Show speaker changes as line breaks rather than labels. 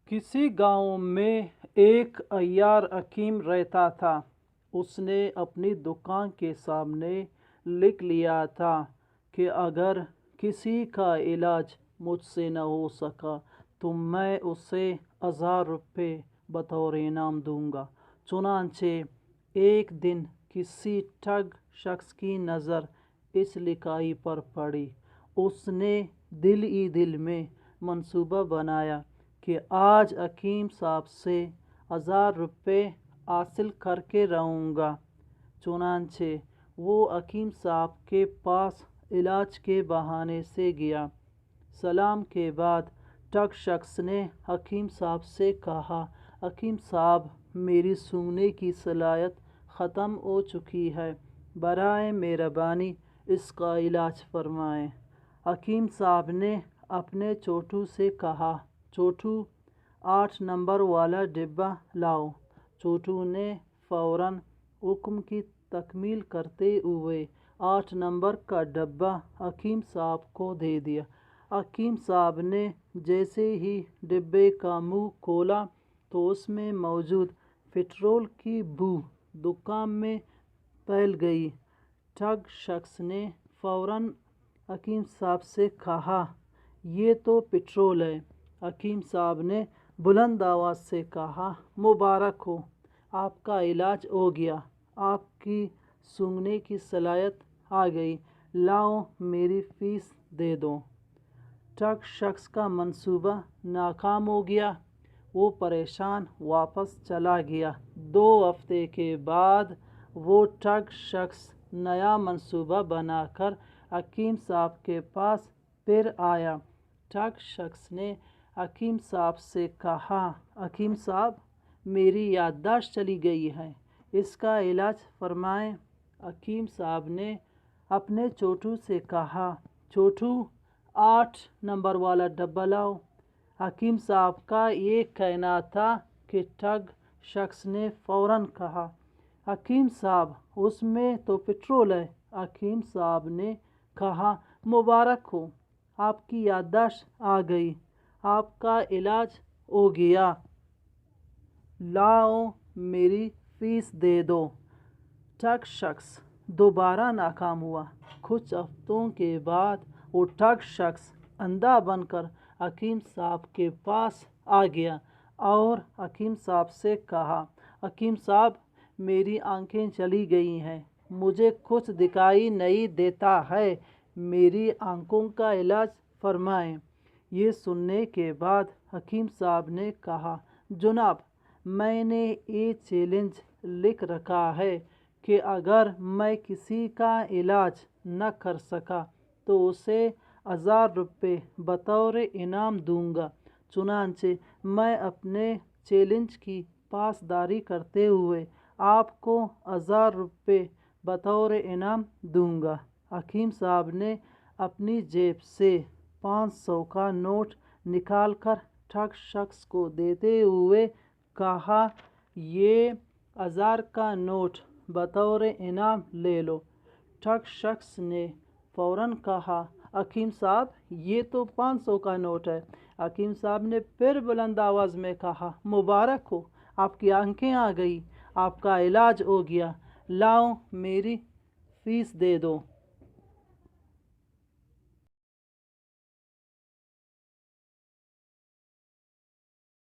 کسی گاؤں میں ایک عیار حکیم رہتا تھا۔ اس نے اپنی دکان کے سامنے لکھ لیا تھا کہ اگر کسی کا علاج مجھ سے نہ ہو سکا تو میں اسے 1000 روپے بطور انعام دوں گا۔ چنانچہ ایک دن کسی ٹھگ شخص کی نظر اس لکھائی پر پڑی۔ اس نے دل ہی دل میں منصوبہ بنایا کہ آج حکیم صاحب سے 1000 روپے حاصل کر کے رہوں گا۔ چنانچہ وہ حکیم صاحب کے پاس علاج کے بہانے سے گیا۔ سلام کے بعد ٹھگ شخص نے حکیم صاحب سے کہا، حکیم صاحب، میری سونگنے کی صلاحیت ختم ہو چکی ہے، برائے مہربانی اس کا علاج فرمائیں۔ حکیم صاحب نے اپنے چوٹو سے کہا، چوٹو، 8 نمبر والا ڈبہ لاؤ۔ چوٹو نے فوراً حکم کی تکمیل کرتے ہوئے 8 نمبر کا ڈبہ حکیم صاحب کو دے دیا۔ حکیم صاحب نے جیسے ہی ڈبے کا منہ کھولا تو اس میں موجود پٹرول کی بو دکان میں پھیل گئی۔ ٹھگ شخص نے فوراً حکیم صاحب سے کہا، یہ تو پٹرول ہے۔ حکیم صاحب نے بلند آواز سے کہا، مبارک ہو، آپ کا علاج ہو گیا، آپ کی سونگنے کی صلاحیت آ گئی، لاؤ میری فیس دے دو۔ ٹھگ شخص کا منصوبہ ناکام ہو گیا۔ وہ پریشان واپس چلا گیا۔ 2 ہفتے کے بعد وہ ٹھگ شخص نیا منصوبہ بنا کر حکیم صاحب کے پاس پھر آیا۔ ٹھگ شخص نے حکیم صاحب سے کہا، حکیم صاحب، میری یادداشت چلی گئی ہے، اس کا علاج فرمائیں۔ حکیم صاحب نے اپنے چوٹو سے کہا، چوٹو، 8 نمبر والا ڈبہ لاؤ۔ حکیم صاحب کا یہ کہنا تھا کہ ٹھگ شخص نے فوراً کہا، حکیم صاحب، اس میں تو پٹرول ہے۔ حکیم صاحب نے کہا، مبارک ہو، آپ کی یادداشت آ گئی، آپ کا علاج ہو گیا، لاؤ میری فیس دے دو۔ ٹھگ شخص دوبارہ ناکام ہوا۔ کچھ ہفتوں کے بعد وہ ٹھگ شخص اندھا بن کر حکیم صاحب کے پاس آ گیا اور حکیم صاحب سے کہا، حکیم صاحب، میری آنکھیں چلی گئی ہیں، مجھے کچھ دکھائی نہیں دیتا ہے، میری آنکھوں کا علاج فرمائیں۔ یہ سننے کے بعد حکیم صاحب نے کہا، جناب، میں نے یہ چیلنج لکھ رکھا ہے کہ اگر میں کسی کا علاج نہ کر سکا تو اسے 1000 روپے بطور انعام دوں گا۔ چنانچہ میں اپنے چیلنج کی پاسداری کرتے ہوئے آپ کو 1000 روپے بطور انعام دوں گا۔ حکیم صاحب نے اپنی جیب سے 500 کا نوٹ نکال کر ٹھگ شخص کو دیتے ہوئے کہا، یہ 1000 کا نوٹ بطور انعام لے لو۔ ٹھگ شخص نے فوراً کہا، حکیم صاحب، یہ تو 500 کا نوٹ ہے۔ حکیم صاحب نے پھر بلند آواز میں کہا، مبارک ہو، آپ کی آنکھیں آ گئی، آپ کا علاج ہو گیا، لاؤ میری فیس دے دو۔